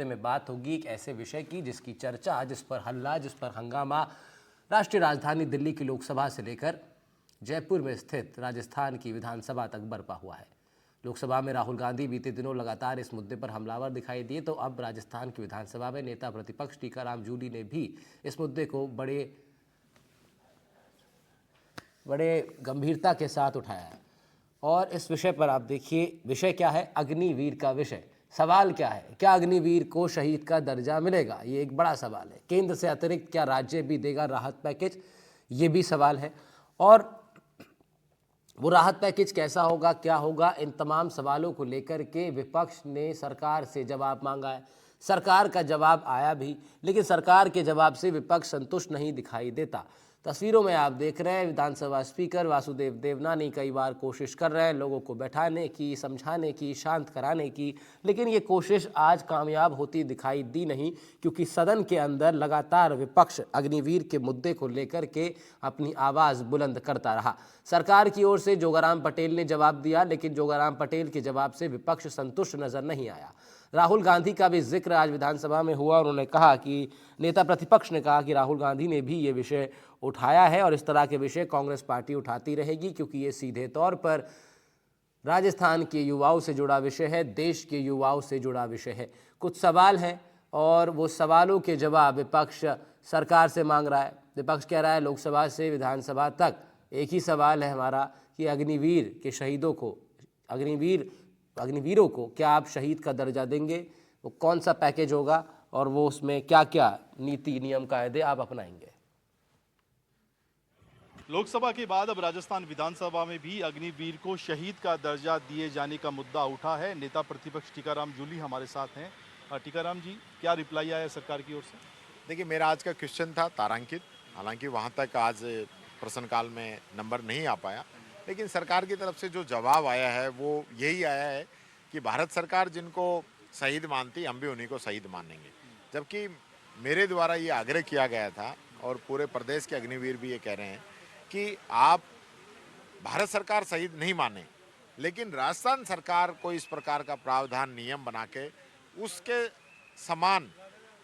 हफ्ते में बात होगी एक ऐसे विषय की जिसकी चर्चा, जिस पर हल्ला, जिस पर हंगामा राष्ट्रीय राजधानी दिल्ली की लोकसभा से लेकर जयपुर में स्थित राजस्थान की विधानसभा तक बरपा हुआ है। लोकसभा में राहुल गांधी बीते दिनों लगातार इस मुद्दे पर हमलावर दिखाई दिए, तो अब राजस्थान की विधानसभा में नेता प्रतिपक्ष टीकाराम जूली ने भी इस मुद्दे को बड़े गंभीरता के साथ उठाया है। और इस विषय पर आप देखिए, विषय क्या है? अग्निवीर का विषय। सवाल क्या है? क्या अग्निवीर को शहीद का दर्जा मिलेगा? ये एक बड़ा सवाल है। केंद्र से अतिरिक्त क्या राज्य भी देगा राहत पैकेज? ये भी सवाल है। और वो राहत पैकेज कैसा होगा, क्या होगा, इन तमाम सवालों को लेकर के विपक्ष ने सरकार से जवाब मांगा है। सरकार का जवाब आया भी, लेकिन सरकार के जवाब से विपक्ष संतुष्ट नहीं दिखाई देता। तस्वीरों में आप देख रहे हैं विधानसभा स्पीकर वासुदेव देवनानी कई बार कोशिश कर रहे हैं लोगों को बैठाने की, समझाने की, शांत कराने की, लेकिन ये कोशिश आज कामयाब होती दिखाई दी नहीं, क्योंकि सदन के अंदर लगातार विपक्ष अग्निवीर के मुद्दे को लेकर के अपनी आवाज़ बुलंद करता रहा। सरकार की ओर से जोगाराम पटेल ने जवाब दिया, लेकिन जोगाराम पटेल के जवाब से विपक्ष संतुष्ट नजर नहीं आया। राहुल गांधी का भी जिक्र आज विधानसभा में हुआ। उन्होंने कहा कि नेता प्रतिपक्ष ने कहा कि राहुल गांधी ने भी ये विषय उठाया है और इस तरह के विषय कांग्रेस पार्टी उठाती रहेगी, क्योंकि ये सीधे तौर पर राजस्थान के युवाओं से जुड़ा विषय है, देश के युवाओं से जुड़ा विषय है। कुछ सवाल हैं और वो सवालों के जवाब विपक्ष सरकार से मांग रहा है। विपक्ष कह रहा है लोकसभा से विधानसभा तक एक ही सवाल है हमारा कि अग्निवीर के शहीदों को, अग्निवीरों को क्या आप शहीद का दर्जा देंगे? वो कौन सा पैकेज होगा और वो उसमें क्या क्या नीति, नियम, कायदे आप अपनाएंगे? लोकसभा के बाद अब राजस्थान विधानसभा में भी अग्निवीर को शहीद का दर्जा दिए जाने का मुद्दा उठा है। नेता प्रतिपक्ष टीकाराम जूली हमारे साथ हैं। टीकाराम जी, क्या रिप्लाई आया सरकार की ओर से? देखिए, मेरा आज का क्वेश्चन था तारांकित, हालांकि वहाँ तक आज प्रश्नकाल में नंबर नहीं आ पाया, लेकिन सरकार की तरफ से जो जवाब आया है वो यही आया है कि भारत सरकार जिनको शहीद मानती, हम भी उन्हीं को शहीद मानेंगे। जबकि मेरे द्वारा ये आग्रह किया गया था और पूरे प्रदेश के अग्निवीर भी ये कह रहे हैं कि आप भारत सरकार शहीद नहीं माने, लेकिन राजस्थान सरकार को इस प्रकार का प्रावधान, नियम बना के उसके समान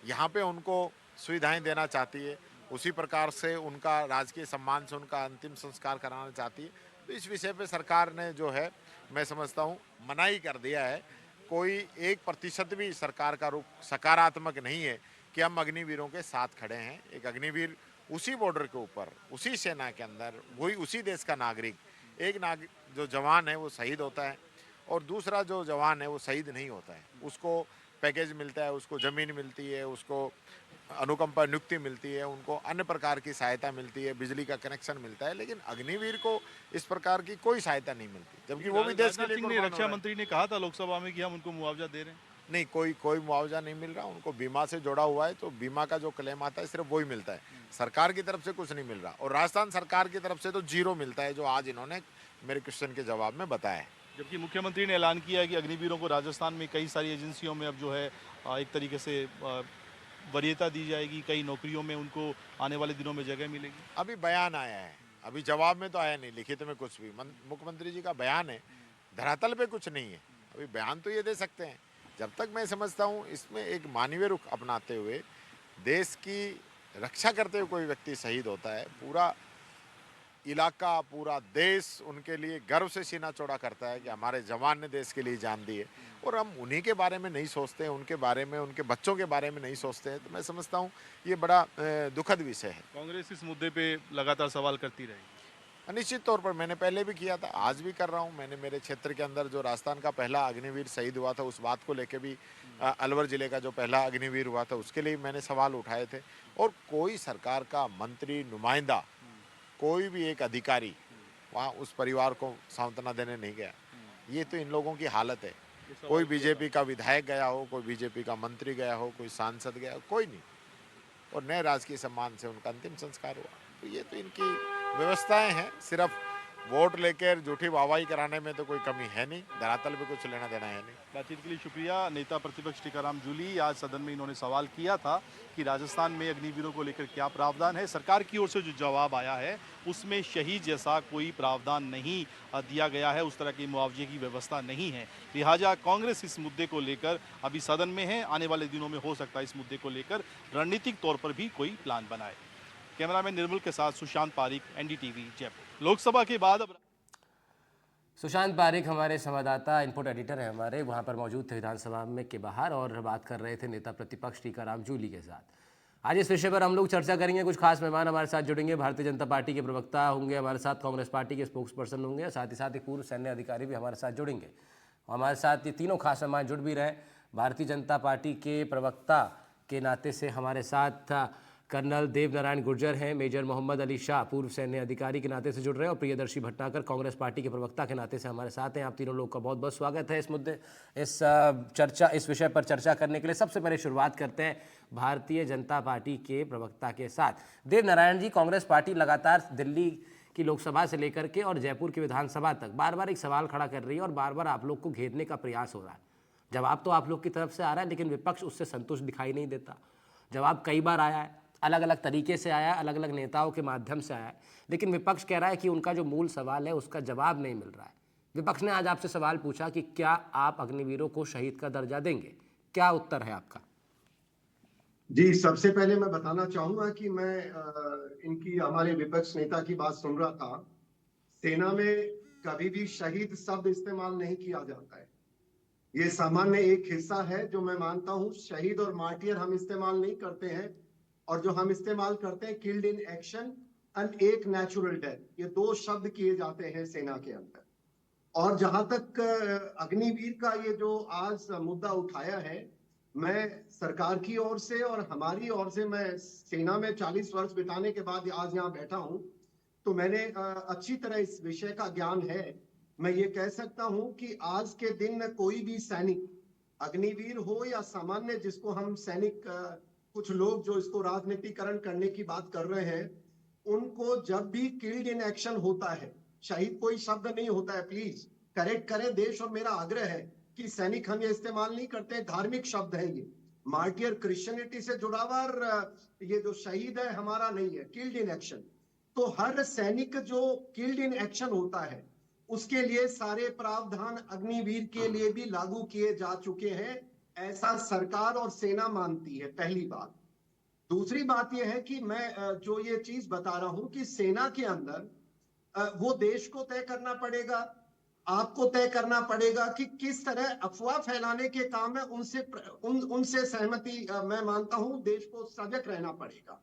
यहाँ पे उनको सुविधाएं देना चाहती है, उसी प्रकार से उनका राजकीय सम्मान से उनका अंतिम संस्कार कराना चाहती है। तो इस विषय पे सरकार ने जो है, मैं समझता हूँ, मनाही कर दिया है। कोई 1% भी सरकार का रुख सकारात्मक नहीं है कि हम अग्निवीरों के साथ खड़े हैं। एक अग्निवीर उसी बॉर्डर के ऊपर, उसी सेना के अंदर, वही उसी देश का नागरिक, एक जो जवान है वो शहीद होता है और दूसरा जो जवान है वो शहीद नहीं होता है। उसको पैकेज मिलता है, उसको ज़मीन मिलती है, उसको अनुकंपा नियुक्ति मिलती है, उनको अन्य प्रकार की सहायता मिलती है, बिजली का कनेक्शन मिलता है, लेकिन अग्निवीर को इस प्रकार की कोई सहायता नहीं मिलती, जबकि वो भी देश के लिए। रक्षा मंत्री ने कहा था लोकसभा में कि हम उनको मुआवजा दे रहे हैं। नहीं, कोई मुआवजा नहीं मिल रहा उनको। बीमा से जुड़ा हुआ है, तो बीमा का जो क्लेम आता है सिर्फ वही मिलता है, सरकार की तरफ से कुछ नहीं मिल रहा। और राजस्थान सरकार की तरफ से तो जीरो मिलता है, जो आज इन्होंने मेरे क्वेश्चन के जवाब में बताया है। जबकि मुख्यमंत्री ने ऐलान किया है कि अग्निवीरों को राजस्थान में कई सारी एजेंसियों में अब जो है एक तरीके से वरीयता दी जाएगी, कई नौकरियों में उनको आने वाले दिनों में जगह मिलेगी। अभी बयान आया है, अभी जवाब में तो आया नहीं, लिखित में कुछ भी। मुख्यमंत्री जी का बयान है, धरातल पे कुछ नहीं है। अभी बयान तो ये दे सकते हैं। जब तक मैं समझता हूँ इसमें एक मानवीय रुख अपनाते हुए देश की रक्षा करते हुए कोई व्यक्ति शहीद होता है, पूरा इलाका, पूरा देश उनके लिए गर्व से सीना चौड़ा करता है कि हमारे जवान ने देश के लिए जान दी है, और हम उन्हीं के बारे में नहीं सोचते हैं, उनके बारे में, उनके बच्चों के बारे में नहीं सोचते हैं। तो मैं समझता हूँ ये बड़ा दुखद विषय है। कांग्रेस इस मुद्दे पे लगातार सवाल करती रही। निश्चित तौर पर मैंने पहले भी किया था, आज भी कर रहा हूँ। मैंने मेरे क्षेत्र के अंदर जो राजस्थान का पहला अग्निवीर शहीद हुआ था, उस बात को लेकर भी, अलवर जिले का जो पहला अग्निवीर हुआ था उसके लिए मैंने सवाल उठाए थे। और कोई सरकार का मंत्री, नुमाइंदा, कोई भी एक अधिकारी वहाँ उस परिवार को सांत्वना देने नहीं गया। ये तो इन लोगों की हालत है। कोई बीजेपी का विधायक गया हो, कोई बीजेपी का मंत्री गया हो, कोई सांसद गया हो, कोई नहीं। और नए राजकीय सम्मान से उनका अंतिम संस्कार हुआ। तो ये तो इनकी व्यवस्थाएं हैं। सिर्फ वोट लेकर झूठी वाहवाही कराने में तो कोई कमी है नहीं, धरातल पे कुछ लेना देना है नहीं। बातचीत के लिए शुक्रिया। नेता प्रतिपक्ष टीकाराम जूली, आज सदन में इन्होंने सवाल किया था कि राजस्थान में अग्निवीरों को लेकर क्या प्रावधान है। सरकार की ओर से जो जवाब आया है उसमें शहीद जैसा कोई प्रावधान नहीं दिया गया है, उस तरह की मुआवजे की व्यवस्था नहीं है। लिहाजा कांग्रेस इस मुद्दे को लेकर अभी सदन में है, आने वाले दिनों में हो सकता है इस मुद्दे को लेकर रणनीतिक तौर पर भी कोई प्लान बनाए। कैमरामैन निर्मल के साथ सुशांत पारिक, एनडीटीवी जयपुर। लोकसभा के बाद अब सुशांत पारिक हमारे संवाददाता इनपुट एडिटर हैं, हमारे वहाँ पर मौजूद थे विधानसभा में के बाहर और बात कर रहे थे नेता प्रतिपक्ष टीकाराम जूली के साथ। आज इस विषय पर हम लोग चर्चा करेंगे। कुछ खास मेहमान हमारे साथ जुड़ेंगे, भारतीय जनता पार्टी के प्रवक्ता होंगे हमारे साथ, कांग्रेस पार्टी के स्पोक्स पर्सन होंगे, साथ ही साथ एक पूर्व सैन्य अधिकारी भी हमारे साथ जुड़ेंगे। हमारे साथ ये तीनों खास मेहमान जुड़ भी रहे। भारतीय जनता पार्टी के प्रवक्ता के नाते से हमारे साथ कर्नल देव नारायण गुर्जर हैं, मेजर मोहम्मद अली शाह पूर्व सैन्य अधिकारी के नाते से जुड़ रहे हैं और प्रियदर्शी भटनागर कांग्रेस पार्टी के प्रवक्ता के नाते से हमारे साथ हैं। आप तीनों लोग का बहुत बहुत स्वागत है इस विषय पर चर्चा करने के लिए। सबसे पहले शुरुआत करते हैं भारतीय जनता पार्टी के प्रवक्ता के साथ। देव नारायण जी, कांग्रेस पार्टी लगातार दिल्ली की लोकसभा से लेकर के और जयपुर की विधानसभा तक बार बार एक सवाल खड़ा कर रही है और बार बार आप लोग को घेरने का प्रयास हो रहा है। जवाब तो आप लोग की तरफ से आ रहा है लेकिन विपक्ष उससे संतुष्ट दिखाई नहीं देता। जवाब कई बार आया है, अलग अलग तरीके से आया है, अलग अलग नेताओं के माध्यम से आया है, लेकिन विपक्ष कह रहा है कि उनका जो मूल सवाल है उसका जवाब नहीं मिल रहा है। विपक्ष ने आज आपसे सवाल पूछा कि क्या आप अग्निवीरों को शहीद का दर्जा देंगे, क्या उत्तर है आपका? जी, सबसे पहले मैं बताना चाहूंगा कि मैं इनकी हमारे विपक्ष नेता की बात सुन रहा था। सेना में कभी भी शहीद शब्द इस्तेमाल नहीं किया जाता है। ये सामान्य एक हिस्सा है जो मैं मानता हूं। शहीद और मार्टियर हम इस्तेमाल नहीं करते हैं और जो हम इस्तेमाल करते हैं किल्ड इन एक्शन एंड एक नेचुरल डेथ, ये दो शब्द किए जाते हैं सेना के अंदर। और जहां तक अग्निवीर का ये जो आज मुद्दा उठाया है, मैं सरकार की ओर से और हमारी ओर से, मैं सेना में 40 वर्ष बिताने के बाद आज यहाँ बैठा हूं, तो मैंने अच्छी तरह इस विषय का ज्ञान है। मैं ये कह सकता हूं कि आज के दिन कोई भी सैनिक, अग्निवीर हो या सामान्य जिसको हम सैनिक, कुछ लोग जो इसको राजनीतिकरण करने की बात कर रहे हैं, उनको जब भी किल्ड इन एक्शन होता है, शहीद कोई शब्द नहीं होता है, प्लीज करेक्ट करें देश, और मेरा आग्रह है कि सैनिक हम ये इस्तेमाल नहीं करते, धार्मिक शब्द है ये। मार्टियर क्रिश्चियनिटी से जुड़ा हुआ, और ये जो शहीद है हमारा नहीं है, किल्ड इन एक्शन। तो हर सैनिक जो किल्ड इन एक्शन होता है उसके लिए सारे प्रावधान अग्निवीर के लिए भी लागू किए जा चुके हैं, ऐसा सरकार और सेना मानती है, पहली बात। दूसरी बात यह है कि मैं जो ये चीज बता रहा हूं कि सेना के अंदर वो देश को तय करना पड़ेगा, आपको तय करना पड़ेगा कि किस तरह अफवाह फैलाने के काम में उनसे सहमति, मैं मानता हूं देश को सजग रहना पड़ेगा।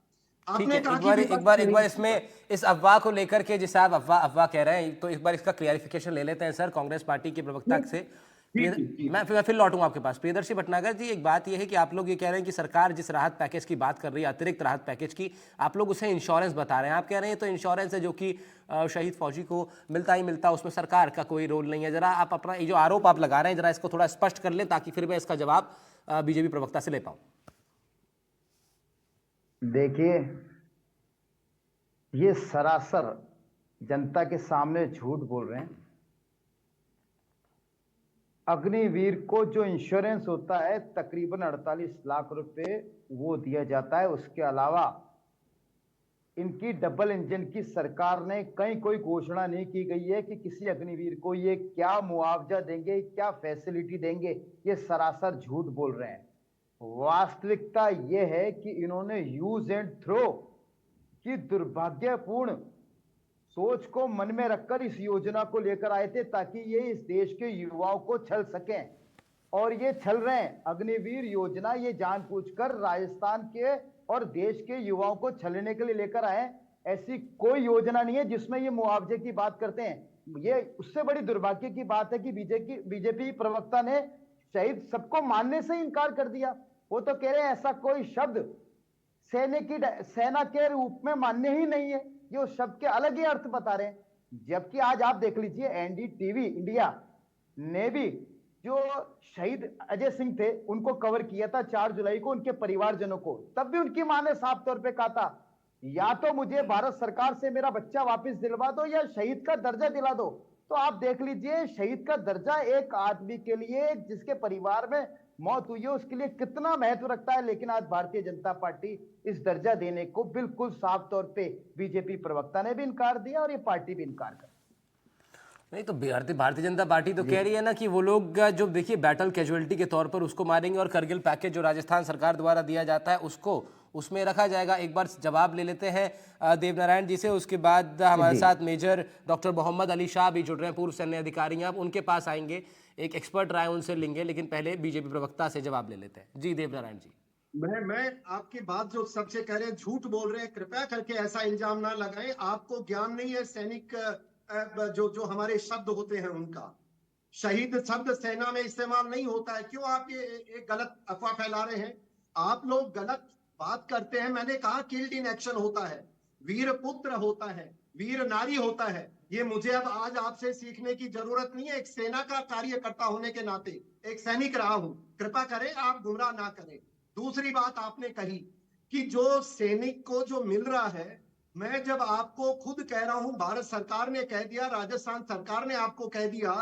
ठीक है, एक बार इसमें इस अफवाह को लेकर के, जिसे आप अफवाह कह रहे हैं, तो एक बार इसका क्लियरिफिकेशन ले लेते हैं सर कांग्रेस पार्टी के प्रवक्ता से। मैं फिर लौटूंगा आपके पास। प्रियदर्शी भटनागर जी, एक बात यह है कि आप लोग ये कह रहे हैं कि सरकार जिस राहत पैकेज की बात कर रही है, अतिरिक्त राहत पैकेज की, आप लोग उसे इंश्योरेंस बता रहे हैं। आप कह रहे हैं तो इंश्योरेंस है जो कि शहीद फौजी को मिलता ही मिलता, उसमें सरकार का कोई रोल नहीं है। जरा आप अपना ये जो आरोप आप लगा रहे हैं, जरा इसको थोड़ा स्पष्ट कर लें ताकि फिर मैं इसका जवाब बीजेपी प्रवक्ता से ले पाऊं। देखिए, ये सरासर जनता के सामने झूठ बोल रहे हैं। अग्निवीर को जो इंश्योरेंस होता है तकरीबन 48 लाख रुपए वो दिया जाता है। उसके अलावा इनकी डबल इंजन की सरकार ने कहीं कोई घोषणा नहीं की गई है कि किसी अग्निवीर को ये क्या मुआवजा देंगे, क्या फैसिलिटी देंगे। ये सरासर झूठ बोल रहे हैं। वास्तविकता ये है कि इन्होंने यूज एंड थ्रो की दुर्भाग्यपूर्ण सोच को मन में रखकर इस योजना को लेकर आए थे ताकि ये इस देश के युवाओं को छल सकें, और ये छल रहे हैं। अग्निवीर योजना ये जानबूझकर राजस्थान के और देश के युवाओं को छलने के लिए लेकर आए। ऐसी कोई योजना नहीं है जिसमें ये मुआवजे की बात करते हैं। ये उससे बड़ी दुर्भाग्य की बात है कि बीजेपी प्रवक्ता ने शहीद सबको मानने से इनकार कर दिया। वो तो कह रहे हैं ऐसा कोई शब्द सेना के रूप में मान्य ही नहीं है, ये उस शब्द के अलग ही अर्थ बता रहे हैं। जबकि आज आप देख लीजिए, एनडीटीवी इंडिया ने भी जो शहीद अजय सिंह थे उनको कवर किया था 4 जुलाई को, उनके परिवारजनों को। तब भी उनकी मां ने साफ तौर पे कहा था या तो मुझे भारत सरकार से मेरा बच्चा वापस दिलवा दो या शहीद का दर्जा दिला दो। तो आप देख लीजिए शहीद का दर्जा एक आदमी के लिए जिसके परिवार में मौत हुई है उसके लिए कितना महत्व रखता है, लेकिन आज भारतीय जनता पार्टी इस दर्जा देने को बिल्कुल साफ तौर पे बीजेपी प्रवक्ता ने भी इनकार दिया और ये पार्टी भी इनकार कर। नहीं तो भारतीय जनता पार्टी तो कह रही है ना कि वो लोग जो देखिए बैटल कैजुअलिटी के तौर पर उसको मारेंगे और करगिल पैकेज जो राजस्थान सरकार द्वारा दिया जाता है उसको उसमें रखा जाएगा। एक बार जवाब ले लेते हैं देवनारायण जी से, उसके बाद हमारे साथ मेजर डॉक्टर मोहम्मद अली शाह भी जुड़ रहे हैं, पूर्व सैन्य अधिकारी हैं। आप उनके पास आएंगे, एक एक्सपर्ट राय उनसे लेंगे, लेकिन पहले बीजेपी प्रवक्ता से जवाब ले लेते हैं। जी देवनारायण जी। मैं आपकी बात जो सबसे कह रहे हैं झूठ बोल रहे हैं, कृपया करके ऐसा इल्जाम ना लगाएं। आपको ज्ञान नहीं है सैनिक जो जो हमारे शब्द होते हैं उनका। शहीद शब्द सेना में इस्तेमाल नहीं होता है। क्यों आप ये एक गलत अफवाह फैला रहे हैं? आप लोग गलत बात करते हैं। मैंने कहा किल्ड इन एक्शन होता है, वीर पुत्र होता है, वीर नारी होता है। ये मुझे अब आज आपसे सीखने की जरूरत नहीं है। एक सेना का कार्यकर्ता होने के नाते एक सैनिक रहा हूं। कृपा करें आप गुमराह ना करें। दूसरी बात आपने कही कि जो सैनिक को जो मिल रहा है, मैं जब आपको खुद कह रहा हूं, भारत सरकार ने कह दिया, राजस्थान सरकार ने आपको कह दिया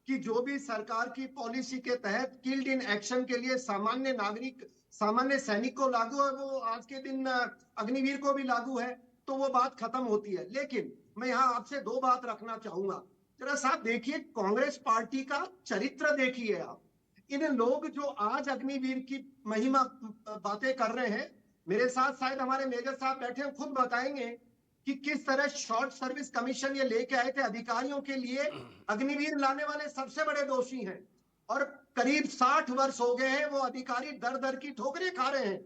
कि जो भी सरकार की पॉलिसी के तहत किल्ड इन एक्शन के लिए सामान्य नागरिक, सामान्य सैनिक को लागू है, वो आज के दिन अग्निवीर को भी लागू है, तो वो बात खत्म होती है। लेकिन मैं यहाँ आपसे दो बात रखना चाहूंगा। जरा साहब देखिए, कांग्रेस पार्टी का चरित्र देखिए आप। इन लोग जो आज अग्निवीर की महिमा बातें कर रहे हैं, मेरे साथ शायद हमारे मेजर साहब बैठे हैं, खुद बताएंगे कि किस तरह शॉर्ट सर्विस कमीशन ये लेके आए थे अधिकारियों के लिए। अग्निवीर लाने वाले सबसे बड़े दोषी हैं और करीब 60 वर्ष हो गए हैं वो अधिकारी दर दर की ठोकरें खा रहे हैं।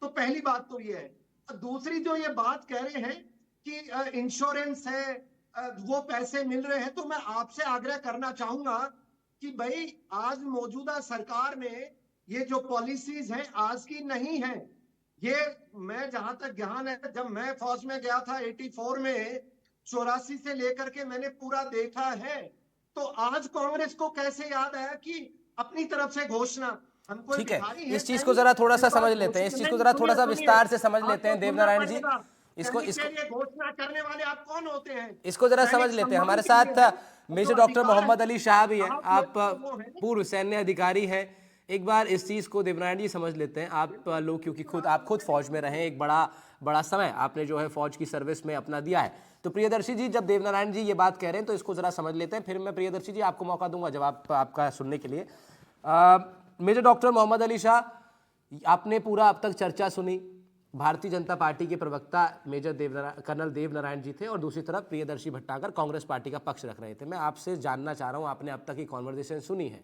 तो पहली बात तो ये है। दूसरी जो ये बात कह रहे हैं कि इंश्योरेंस है, वो पैसे मिल रहे हैं, तो मैं आपसे आग्रह करना चाहूंगा कि भाई आज मौजूदा सरकार में ये जो पॉलिसीज हैं आज की नहीं है। ये मैं जहां तक ज्ञान है, जब मैं फौज में गया था 84 में, 84 से लेकर के मैंने पूरा देखा है। तो आज कांग्रेस को कैसे याद आया कि अपनी तरफ से घोषणा हमको ठीक है, भिखारी है इस चीज को जरा थोड़ा सा समझ लेते हैं, इस चीज को जरा थोड़ा सा विस्तार से समझ लेते हैं देवनारायण जी। इसको घोषणा करने वाले आप कौन होते हैं? इसको जरा समझ लेते हैं। हमारे साथ मेजर डॉक्टर मोहम्मद अली शाह भी हैं, आप पूर्व सैन्य अधिकारी हैं। एक बार इस चीज को देवनारायण जी समझ लेते हैं। आप लोग क्योंकि आप खुद फौज में रहे, एक बड़ा समय आपने जो है फौज की सर्विस में अपना दिया है। तो प्रियदर्शी जी, जब देवनारायण जी ये बात कह रहे हैं तो इसको जरा समझ लेते हैं, फिर मैं प्रियदर्शी जी आपको मौका दूंगा जवाब आपका सुनने के लिए। मेजर डॉक्टर मोहम्मद अली शाह, आपने पूरा अब तक चर्चा सुनी। भारतीय जनता पार्टी के प्रवक्ता मेजर कर्नल देवनारायण जी थे और दूसरी तरफ प्रियदर्शी भट्टागर कांग्रेस पार्टी का पक्ष रख रहे थे। मैं आपसे जानना चाह रहा हूं, आपने अब तक की कॉन्वर्सेशन सुनी है,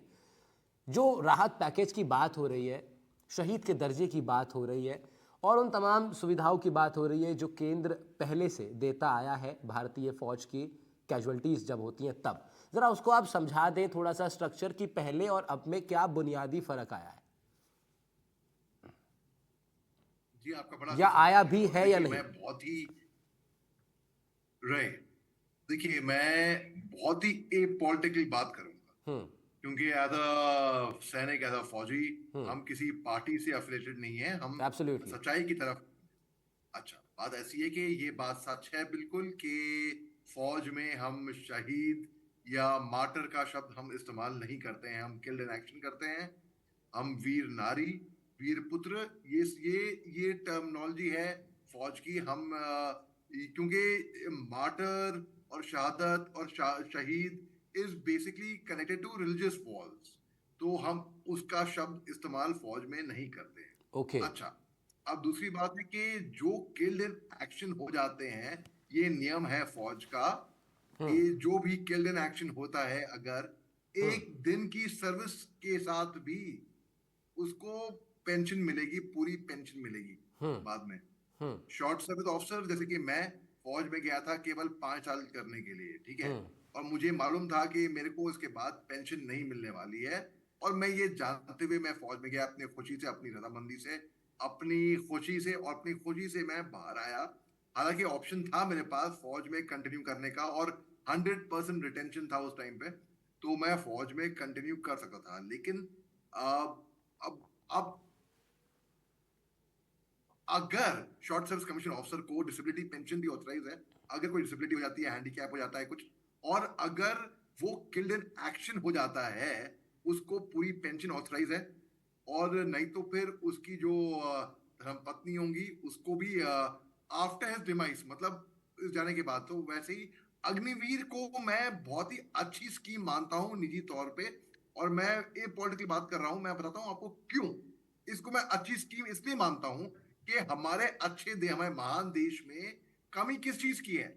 जो राहत पैकेज की बात हो रही है, शहीद के दर्जे की बात हो रही है और उन तमाम सुविधाओं की बात हो रही है जो केंद्र पहले से देता आया है भारतीय फौज की कैजुअलिटीज जब होती हैं तब, जरा उसको आप समझा दें थोड़ा सा स्ट्रक्चर की पहले और अब में क्या बुनियादी फर्क आया है जी। आपका बड़ा या आया भी है या नहीं? मैं बहुत ही देखिए, मैं बहुत ही पॉलिटिकल बात करूंगा क्योंकि एज अ सैनिक, एज अ फौजी, हम किसी पार्टी से एफिलिएटेड नहीं है, हम सच्चाई की तरफ। अच्छा, बात ऐसी है कि ये बात सच है बिल्कुल कि फौज में हम शहीद या मार्टर का शब्द हम इस्तेमाल नहीं करते हैं, हम किल्ड इन एक्शन करते हैं। हम वीर नारी, वीर पुत्र, ये टर्मिनोलॉजी है फौज की। हम क्योंकि मार्टर और शहादत और शहीद is basically connected to religious walls, तो हम उसका शब्द इस्तेमाल फौज में नहीं करते हैं। ओके। अच्छा, अब दूसरी बात है कि जो किल्ड इन एक्शन हो जाते हैं, ये नियम है फौज का कि जो भी किल्ड इन एक्शन होता है, अगर एक दिन की सर्विस के साथ भी उसको पेंशन मिलेगी, पूरी पेंशन मिलेगी बाद में। शॉर्ट सर्विस ऑफिसर, जैसे कि मैं फौज में गया था केवल 5 साल करने के लिए, ठीक है, और मुझे मालूम था कि मेरे को इसके बाद पेंशन नहीं मिलने वाली है, और मैं ये जानते हुए मैं फौज में गया अपनी खुशी से, अपनी रजामंदी से, अपनी खुशी से, और अपनी खुशी से मैं बाहर आया। हालांकि ऑप्शन था मेरे पास फौज में कंटिन्यू करने का और 100% रिटेंशन था उस टाइम पे, तो मैं फौज में कंटिन्यू कर सकता था। लेकिन अब अगर शॉर्ट सर्विस कमीशन ऑफिसर को डिसेबिलिटी पेंशन भी ऑथराइज है, अगर कोई डिसेबिलिटी हो जाती है, हैंडीकैप हो जाता है कुछ, और अगर वो किल्ड इन एक्शन हो जाता है, उसको पूरी पेंशन ऑथराइज है। और नहीं तो फिर उसकी जो धर्मपत्नी होंगी उसको भी आफ्टर हिज डिमाइस, मतलब इस जाने के बाद। तो वैसे ही अग्निवीर को मैं बहुत ही अच्छी स्कीम मानता हूं निजी तौर पे, और मैं ये पॉलिटिकल बात कर रहा हूं, मैं बताता हूं आपको क्यों इसको मैं अच्छी स्कीम इसलिए मानता हूं कि हमारे महान देश में कमी किस चीज की है।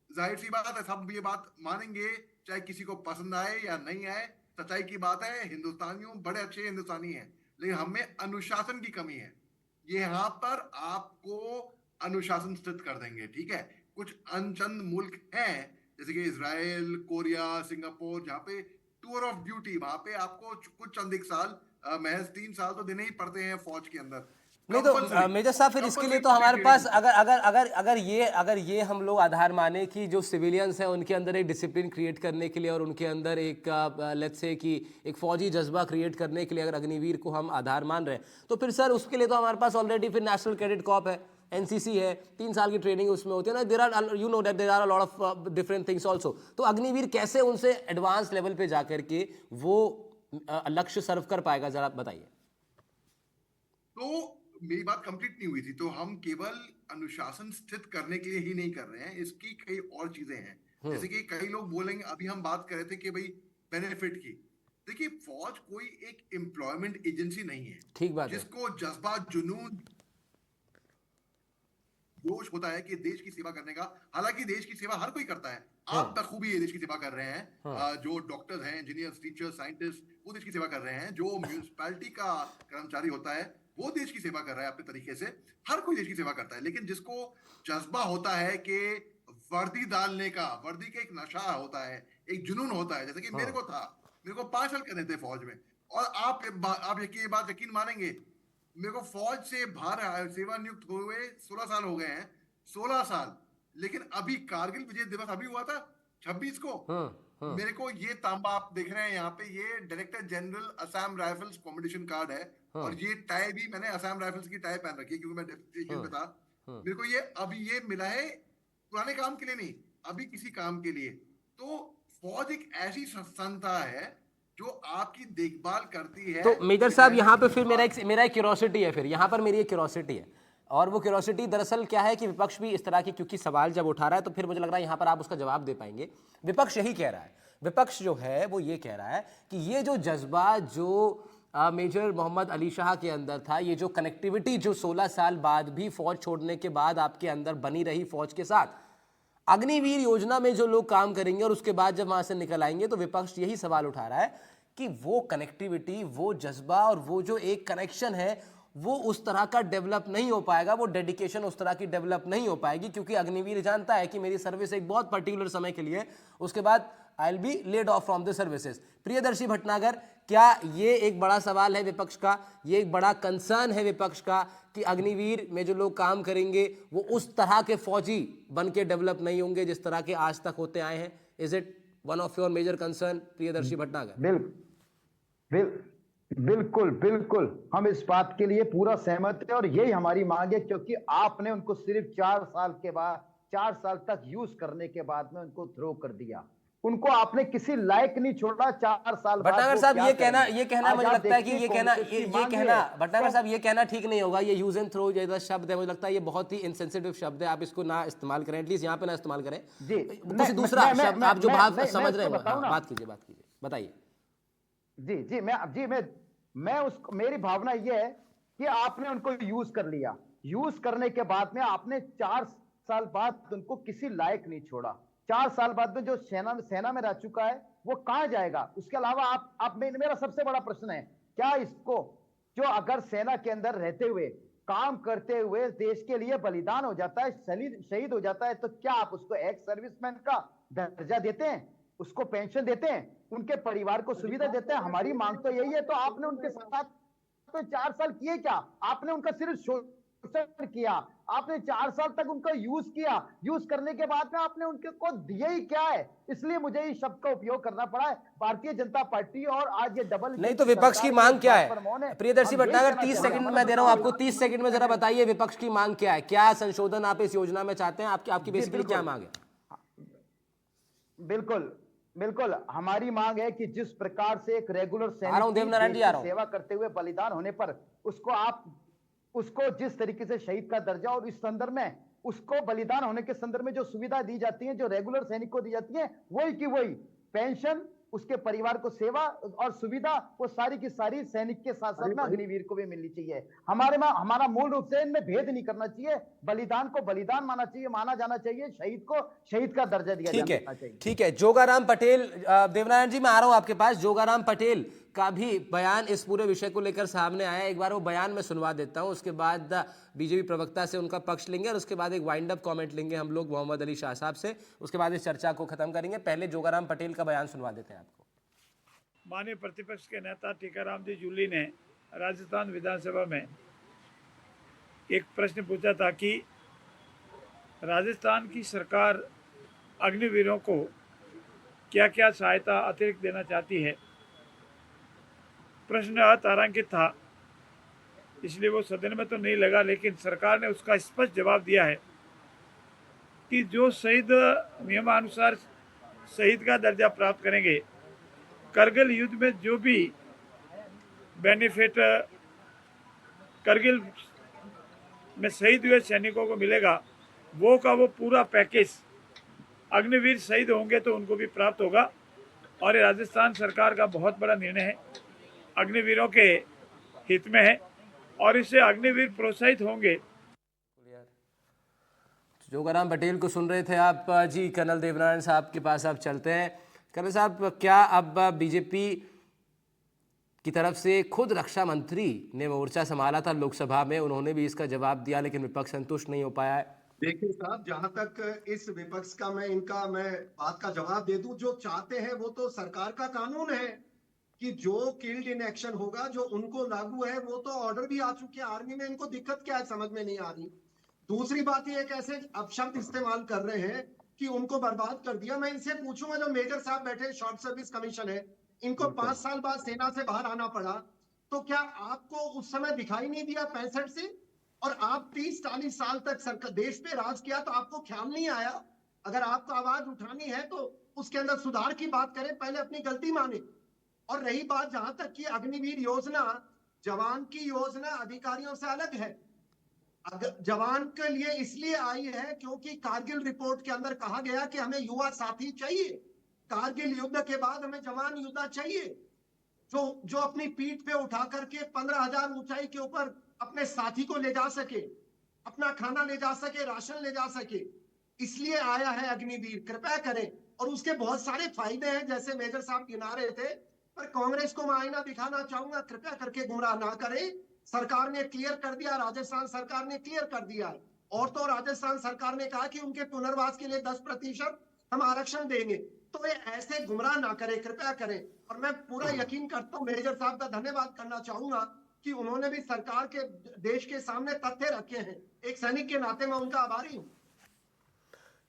जाहिर सी बात है, सब ये बात मानेंगे, चाहे किसी को पसंद आए या नहीं आए। सच्चाई की बात है, हिंदुस्तानियों बड़े अच्छे हिंदुस्तानी हैं, लेकिन हमें अनुशासन की कमी है। ये यहाँ पर आपको अनुशासन स्थित कर देंगे, ठीक है। कुछ अनचंद मुल्क हैं जैसे कि इजराइल, कोरिया, सिंगापुर, जहाँ पे टूर ऑफ ड्यूटी, वहां पे आपको कुछ चंद एक साल, महज 3 साल तो देने ही पड़ते हैं फौज के अंदर। नहीं तो Compulsory- मेजर साहब, फिर इसके लिए तो compulsory हमारे training पास होती है। अगर ये हम लोग आधार माने कि जो सिविलियंस हैं उनके अंदर एक डिसिप्लिन क्रिएट करने के लिए और उनके अंदर एक लेट्स से कि एक फौजी जज्बा क्रिएट करने के लिए अगर अग्निवीर को हम आधार मान रहे हैं, तो फिर सर उसके लिए तो हमारे पास ऑलरेडी फिर नेशनल कैडेट कॉर्प है, एनसीसी है, 3 साल की ट्रेनिंग उसमें होती है ना। There are, you know that there are a lot of different things also. तो अग्निवीर कैसे उनसे एडवांस लेवल पे जाकर के वो लक्ष्य सर्व कर पाएगा, जरा बताइए। तो मेरी बात कंप्लीट नहीं हुई थी। तो हम केवल अनुशासन स्थित करने के लिए ही नहीं कर रहे हैं, इसकी कई और चीजें हैं। जैसे कि कई लोग बोलेंगे, अभी हम बात कर रहे थे कि भाई बेनिफिट की। देखिए, फौज कोई एक एम्प्लॉयमेंट एजेंसी नहीं है। ठीक बात है। जिसको जज्बा, जुनून, जोश होता है कि देश की सेवा करने का, हालांकि देश की सेवा हर कोई करता है, आप बखूबी ये देश की सेवा कर रहे हैं। जो डॉक्टर्स हैं, इंजीनियर्स, टीचर्स, साइंटिस्ट, वो देश की सेवा कर रहे हैं। जो म्यूनिसिपैलिटी का कर्मचारी होता है, वो देश की सेवा कर रहा है अपने तरीके से। हर कोई देश की सेवा करता है, लेकिन जिसको जज्बा होता है कि वर्दी डालने का, वर्दी का एक नशा होता है, एक जुनून होता है, जैसे कि मेरे को था। मेरे को 5 साल करने थे फौज में, और आप ये बात यकीन मानेंगे, मेरे को फौज से बाहर सेवा नियुक्त हुए 16 साल हो गए हैं। 16 साल। लेकिन अभी कारगिल विजय दिवस अभी हुआ था 26 को। मेरे को ये तांबा आप देख रहे हैं यहाँ पे, ये director general Assam rifles competition card है। और ये टाई भी मैंने असम राइफल्स की टाई पहन रखी है, क्योंकि मैं डेप्यूटेशन में था। मेरे को ये अभी ये मिला है पुराने काम के लिए नहीं, अभी किसी काम के लिए। तो फौज एक ऐसी संस्था है जो आपकी देखभाल करती है। तो मेजर साहब, यहाँ पे फिर मेरा एक क्यूरोसिटी है, फिर यहाँ पर मेरी एक क्यूरोसिटी है, और वो क्यूरोसिटी दरअसल क्या है कि विपक्ष भी इस तरह की क्योंकि सवाल जब उठा रहा है, तो फिर मुझे लग रहा है यहाँ पर आप उसका जवाब दे पाएंगे। विपक्ष यही कह रहा है, विपक्ष जो है वो ये कह रहा है कि ये जो जज्बा जो मेजर मोहम्मद अली शाह के अंदर था, ये जो कनेक्टिविटी जो 16 साल बाद भी फौज छोड़ने के बाद आपके अंदर बनी रही फौज के साथ, अग्निवीर योजना में जो लोग काम करेंगे और उसके बाद जब वहां से निकल आएंगे, तो विपक्ष यही सवाल उठा रहा है कि वो कनेक्टिविटी, वो जज्बा और वो जो एक कनेक्शन है, वो उस तरह का डेवलप नहीं हो पाएगा, वो डेडिकेशन उस तरह की डेवलप नहीं हो पाएगी, क्योंकि अग्निवीर जानता है कि मेरी सर्विस एक बहुत पर्टिकुलर समय के लिए, उसके बाद I will be laid off from the services. Priyadarshi Bhatnagar, क्या ये एक बड़ा सवाल है विपक्ष का, ये एक बड़ा कंसर्न है विपक्ष का कि अग्निवीर में जो लोग काम करेंगे वो उस तरह के फौजी बन के डेवलप नहीं होंगे जिस तरह के आज तक होते आए हैं? Is it one of your major concern, Priyadarshi Bhatnagar? बिल्कुल बिल्कुल, हम इस बात के लिए पूरा सहमत है, और यही हमारी मांग है, क्योंकि आपने उनको सिर्फ 4 साल के बाद, 4 साल तक यूज करने के बाद में उनको थ्रो कर दिया। उनको आपने किसी लायक नहीं छोड़ा। 4 साल बाद भटनागर साहब, ये कहना मुझे लगता है कि ये कहना भटनागर साहब, ये कहना ठीक नहीं होगा। ये यूज एंड थ्रो जैसा शब्द है, मुझे लगता है ये बहुत ही इनसेंसिटिव शब्द है, आप इसको ना इस्तेमाल करें, एटलीस्ट यहाँ पे ना इस्तेमाल करें। किसी दूसरा शब्द आप जो भाव समझ रहे हैं, बात कीजिए, बताइए। मेरी भावना यह है कि आपने उनको यूज कर लिया, यूज करने के बाद में आपने 4 साल बाद उनको किसी लायक नहीं छोड़ा। 4 साल बाद में जो सेना में रह चुका है वो कहां जाएगा? उसके अलावा आप मेरा सबसे बड़ा प्रश्न है, क्या इसको जो अगर सेना के अंदर रहते हुए, काम करते हुए देश के लिए बलिदान हो जाता है, शहीद हो जाता है, तो क्या आप उसको एक्स सर्विसमैन का दर्जा देते हैं, उसको पेंशन देते हैं, उनके परिवार को सुविधा देते हैं? हमारी मांग तो यही है। तो आपने उनके साथ तो 4 साल किए क्या? आपने उनका सिर्फ शोषण किया, आपने 4 साल तक उनका यूज किया, यूज करने के बाद में आपने उनके को दिया ही क्या है? इसलिए मुझे इस शब्द का उपयोग करना पड़ा है। भारतीय जनता पार्टी और आज ये डबल नहीं तो विपक्ष की मांग क्या है? प्रियदर्शी भटनागर, 30 सेकंड में दे रहा हूं आपको, 30 सेकंड में जरा बताइए विपक्ष की मांग क्या है, क्या संशोधन आप इस योजना में चाहते हैं, आपकी बेसिकली क्या मांग है? बिल्कुल, बिल्कुल हमारी मांग है कि जिस प्रकार से एक रेगुलर आ रहा हूं देवनारायण जी, आ रहा हूं। सेवा करते हुए बलिदान होने पर उसको जिस तरीके से शहीद का दर्जा और इस संदर्भ में उसको बलिदान होने के संदर्भ में जो सुविधा दी जाती है, जो रेगुलर सैनिक को दी जाती है, वही की वही पेंशन, उसके परिवार को सेवा और सुविधा, वो सारी की सारी सैनिक के साथ साथ में अग्निवीर को भी मिलनी चाहिए। हमारा मूल रूप से इनमें भेद नहीं करना चाहिए, बलिदान को बलिदान माना जाना चाहिए, शहीद को शहीद का दर्जा दिया जाना चाहिए। ठीक है। जोगाराम पटेल, देवनारायण जी मैं आ रहा हूं आपके पास। जोगाराम पटेल का भी बयान इस पूरे विषय को लेकर सामने आया, एक बार वो बयान में सुनवा देता हूं, उसके बाद बीजेपी प्रवक्ता से उनका पक्ष लेंगे और उसके बाद एक वाइंड अप कमेंट लेंगे हम लोग मोहम्मद अली शाह साहब से, उसके बाद इस चर्चा को खत्म करेंगे। पहले जोगाराम पटेल का बयान सुनवा देते हैं आपको। माननीय प्रतिपक्ष के नेता टीकाराम जी जूली ने राजस्थान विधानसभा में एक प्रश्न पूछा था कि राजस्थान की सरकार अग्निवीरों को क्या क्या सहायता अतिरिक्त देना चाहती है। प्रश्न अतारांकित था, इसलिए वो सदन में तो नहीं लगा, लेकिन सरकार ने उसका स्पष्ट जवाब दिया है कि जो शहीद नियमानुसार शहीद का दर्जा प्राप्त करेंगे, करगिल युद्ध में जो भी बेनिफिट करगिल में शहीद हुए सैनिकों को मिलेगा, वो का वो पूरा पैकेज अग्निवीर शहीद होंगे तो उनको भी प्राप्त होगा। और ये राजस्थान सरकार का बहुत बड़ा निर्णय है, अग्निवीरों के हित में है और इससे अग्निवीर प्रोत्साहित होंगे। जोगाराम पटेल को सुन रहे थे आप जी। कर्नल देवनारायण साहब के पास आप चलते हैं। कर्नल साहब, क्या अब बीजेपी की तरफ से खुद रक्षा मंत्री ने मोर्चा संभाला था लोकसभा में, उन्होंने भी इसका जवाब दिया, लेकिन विपक्ष संतुष्ट नहीं हो पाया है? देखिए साहब, जहां तक इस विपक्ष का मैं बात का जवाब दे दूं, जो चाहते हैं वो तो सरकार का कानून है कि जो किल्ड इन एक्शन होगा, जो उनको लागू है, वो तो ऑर्डर भी आ चुके हैं आर्मी में। इनको दिक्कत क्या है, समझ में नहीं आ रही। दूसरी बात ये कैसे अपशब्द इस्तेमाल कर रहे हैं कि उनको बर्बाद कर दिया। मैं इनसे पूछूंगा, जो मेजर साहब बैठे शॉर्ट सर्विस कमीशन है, इनको 5 साल बाद सेना से बाहर आना पड़ा, तो क्या आपको उस समय दिखाई नहीं दिया 65 से? और आप 30-40 साल तक देश पे राज किया, तो आपको ख्याल नहीं आया? अगर आपको आवाज उठानी है तो उसके अंदर सुधार की बात करें, पहले अपनी गलती माने। और रही बात जहां तक की अग्निवीर योजना, जवान की योजना अधिकारियों से अलग है। जवान के लिए इसलिए आई है क्योंकि कारगिल रिपोर्ट के अंदर कहा गया कि हमें युवा साथी चाहिए, कारगिल युद्ध के बाद हमें जवान योद्धा चाहिए, जो अपनी पीठ पे उठा करके 15,000 ऊंचाई के ऊपर अपने साथी को ले जा सके, अपना खाना ले जा सके, राशन ले जा सके। इसलिए आया है अग्निवीर, कृपया करें। और उसके बहुत सारे फायदे हैं, जैसे मेजर साहब गिना रहे थे, पर कांग्रेस को मैं आईना दिखाना चाहूंगा, कृपया करके गुमराह ना करें। सरकार ने क्लियर कर दिया, राजस्थान सरकार ने क्लियर कर दिया है। और तो राजस्थान सरकार ने कहा कि उनके पुनर्वास के लिए 10% हम आरक्षण देंगे। तो ये ऐसे गुमराह ना करें, कृपया करें। और मैं पूरा यकीन करता हूं, मेजर साहब का धन्यवाद करना चाहूंगा कि उन्होंने भी सरकार के, देश के सामने तथ्य रखे हैं। एक सैनिक के नाते मैं उनका आभारी हूं।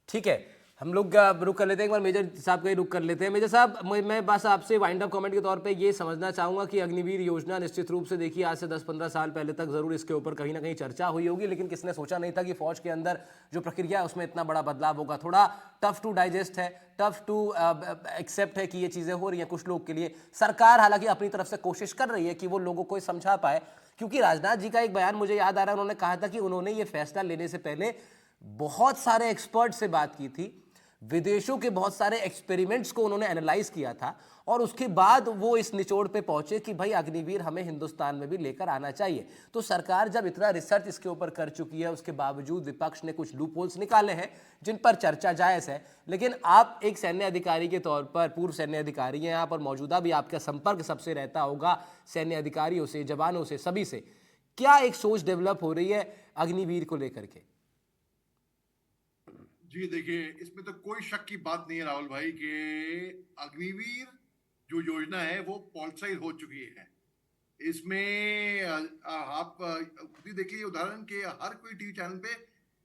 ठीक है, हम लोग रुक कर लेते हैं, एक बार मेजर साहब का ही रुक कर लेते हैं। मेजर साहब, मैं बस आपसे वाइंड अप कमेंट के तौर पे ये समझना चाहूँगा कि अग्निवीर योजना निश्चित रूप से, देखिए आज से 10-15 साल पहले तक ज़रूर इसके ऊपर कहीं ना कहीं चर्चा हुई होगी, लेकिन किसने सोचा नहीं था कि फौज के अंदर जो प्रक्रिया है उसमें इतना बड़ा बदलाव होगा। थोड़ा टफ टू डाइजेस्ट है, टफ टू एक्सेप्ट है कि ये चीज़ें हो रही हैं कुछ लोग के लिए। सरकार हालांकि अपनी तरफ से कोशिश कर रही है कि वो लोगों को समझा पाए, क्योंकि राजनाथ जी का एक बयान मुझे याद आ रहा है, उन्होंने कहा था कि उन्होंने ये फैसला लेने से पहले बहुत सारे एक्सपर्ट से बात की थी, विदेशों के बहुत सारे एक्सपेरिमेंट्स को उन्होंने एनालाइज किया था, और उसके बाद वो इस निचोड़ पे पहुंचे कि भाई अग्निवीर हमें हिंदुस्तान में भी लेकर आना चाहिए। तो सरकार जब इतना रिसर्च इसके ऊपर कर चुकी है, उसके बावजूद विपक्ष ने कुछ लूप होल्स निकाले हैं जिन पर चर्चा जायज़ है। लेकिन आप एक सैन्य अधिकारी के तौर पर, पूर्व सैन्य अधिकारी हैं आप, और मौजूदा भी आपका संपर्क सबसे रहता होगा सैन्य अधिकारियों से, जवानों से, सभी से, क्या एक सोच डेवलप हो रही है अग्निवीर को लेकर के? जी देखिए, इसमें तो कोई शक की बात नहीं है राहुल भाई कि अग्निवीर जो योजना है वो पॉलिसाइज हो चुकी है। इसमें आप खुद ही देखिए उदाहरण के हर कोई टीवी चैनल पे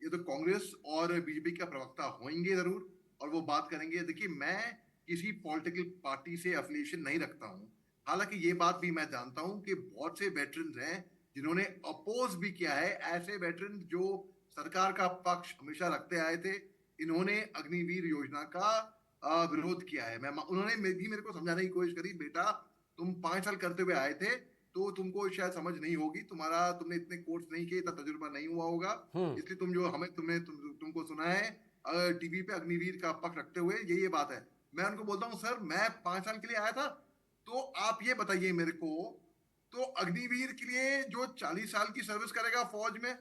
ये तो कांग्रेस और बीजेपी का प्रवक्ता होंगे जरूर और वो बात करेंगे। देखिए मैं किसी पॉलिटिकल पार्टी से एफिलिएशन नहीं रखता हूँ, हालांकि ये बात भी मैं जानता हूँ कि बहुत से वेटरन्स हैं जिन्होंने अपोज भी किया है। ऐसे वेटरन जो सरकार का पक्ष हमेशा रखते आए थे, इन्होंने अग्निवीर योजना का विरोध किया है। उन्होंने मेरे को समझाने की कोशिश करी, बेटा तुम 5 साल करते हुए आए थे तो तुमको शायद समझ नहीं होगी, तुमने इतने कोर्स नहीं किए, इतना तजुर्बा नहीं हुआ होगा, इसलिए तुम जो तुमको सुना है टीवी पे अग्निवीर का पक्ष रखते हुए ये बात है। मैं उनको बोलता हूँ सर मैं 5 साल के लिए आया था, तो आप ये बताइए मेरे को, तो अग्निवीर के लिए जो 40 साल की सर्विस करेगा फौज में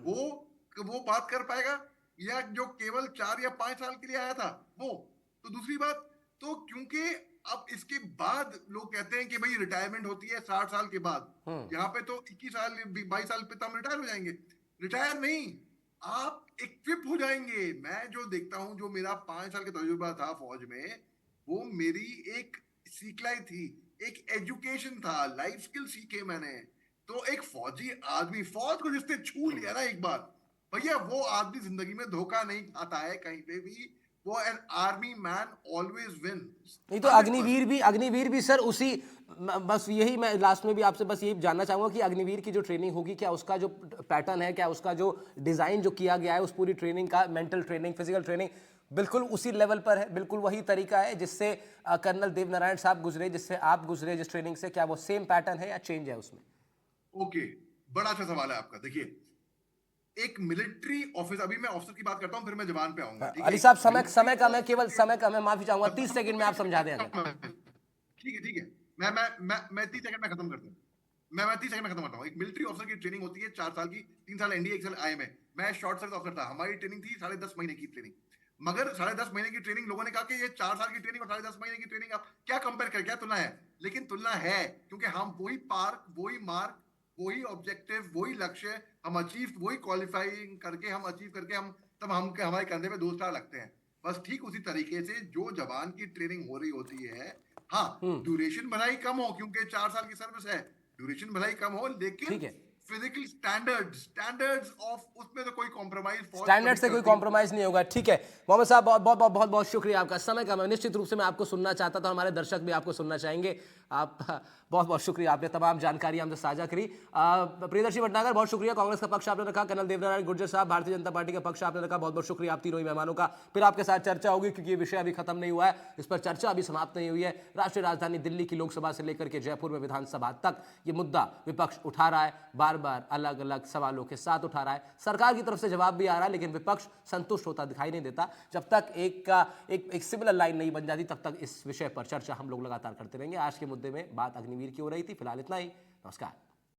वो बात कर पाएगा, या जो केवल 4 या 5 साल के लिए आया था वो? तो दूसरी बात, तो क्योंकि अब इसके बाद लोग कहते हैं कि भाई रिटायरमेंट होती है 60 साल के बाद, यहाँ पे तो 21 साल 22 साल पे तो हम रिटायर हो जाएंगे। रिटायर नहीं, आप इक्विप हो जाएंगे। मैं जो देखता हूँ, जो मेरा 5 साल का तजुर्बा था फौज में, वो मेरी एक सिखलाई थी, एक एजुकेशन था, लाइफ स्किल सीखे मैंने। तो एक फौजी आदमी, फौज को जिसने छू लिया ना एक बार, भैया वो आदमी जिंदगी में धोखा नहीं खाता है कहीं पे भी। वो an army man always win. नहीं तो अग्निवीर भी सर उसी, बस यही मैं लास्ट में भी आपसे बस यही जानना चाहूंगा कि अग्निवीर की जो ट्रेनिंग होगी, क्या उसका जो पैटर्न है, क्या उसका जो डिजाइन जो किया गया है उस पूरी ट्रेनिंग का, मेंटल ट्रेनिंग, फिजिकल ट्रेनिंग बिल्कुल उसी लेवल पर है, बिल्कुल वही तरीका है जिससे कर्नल देवनारायण साहब गुजरे, जिससे आप गुजरे जिस ट्रेनिंग से, क्या वो सेम पैटर्न है या चेंज है उसमें? ओके, बड़ा अच्छा सवाल है आपका। देखिए एक मिलिट्री ऑफिसर, अभी मैं ऑफिसर की बात करता हूं फिर मैं जवान पे आऊंगा। अली साहब समय कम है, केवल समय कम है, माफी चाहूंगा, 30 सेकंड में आप समझा दें अगर। ठीक है, मैं 30 सेकंड में खत्म करता हूँ। मैं 30 सेकंड में खत्म करता हूँ। एक मिलिट्री ऑफिसर की ट्रेनिंग होती है 4 साल की, 3 साल एनडीए, 1 साल आईएमए। मैं शॉर्ट सर्विस ऑफिसर था, हमारी ट्रेनिंग थी 10.5 महीने की ट्रेनिंग। मगर 10.5 महीने की ट्रेनिंग, लोगों ने कहा कि ये 4 साल की ट्रेनिंग और 10.5 महीने की ट्रेनिंग आप क्या कंपेयर कर, क्या तुलना है? लेकिन तुलना है, क्योंकि हम वही पार्क, वही मार्क, वही ऑब्जेक्टिव, वही लक्ष्य हम अचीव, वही क्वालिफाइंग करके हम अचीव करके हम तब हम हमारे कंधे पे 2 स्टार लगते हैं। बस ठीक उसी तरीके से जो जवान की ट्रेनिंग हो रही होती है, हाँ ड्यूरेशन भलाई कम हो क्योंकि 4 साल की सर्विस है, ड्यूरेशन भलाई कम हो, लेकिन ठीक है, फिजिकल स्टैंडर्ड्स ऑफ उसमें तो कोई कॉम्प्रोमाइज, स्टैंडर्ड से कोई कॉम्प्रोमाइज नहीं होगा। ठीक है मोहम्मद साहब, बहुत शुक्रिया आपका। समय का, मैं निश्चित रूप से मैं आपको सुनना चाहता था, हमारे दर्शक भी आपको सुनना चाहेंगे। आप बहुत शुक्रिया, आपने तमाम जानकारी हमसे साझा करी। प्रियदर्शी भटनागर बहुत शुक्रिया, कांग्रेस का पक्ष आपने रखा। कर्नल देवनारायण गुर्जर साहब भारतीय जनता पार्टी का पक्ष आपने रखा, बहुत शुक्रिया आप तीनों ही मेहमानों का। फिर आपके साथ चर्चा होगी क्योंकि ये विषय अभी खत्म नहीं हुआ है, इस पर चर्चा अभी समाप्त नहीं हुई है। राष्ट्रीय राजधानी दिल्ली की लोकसभा से लेकर के जयपुर में विधानसभा तक ये मुद्दा विपक्ष उठा रहा है, बार बार अलग अलग सवालों के साथ उठा रहा है। सरकार की तरफ से जवाब भी आ रहा है, लेकिन विपक्ष संतुष्ट होता दिखाई नहीं देता। जब तक एक सिमिलर लाइन नहीं बन जाती, तब तक इस विषय पर चर्चा हम लोग लगातार करते रहेंगे। आज के मुद्दे में बात अग्निवीर की हो रही थी। फिलहाल इतना ही, नमस्कार।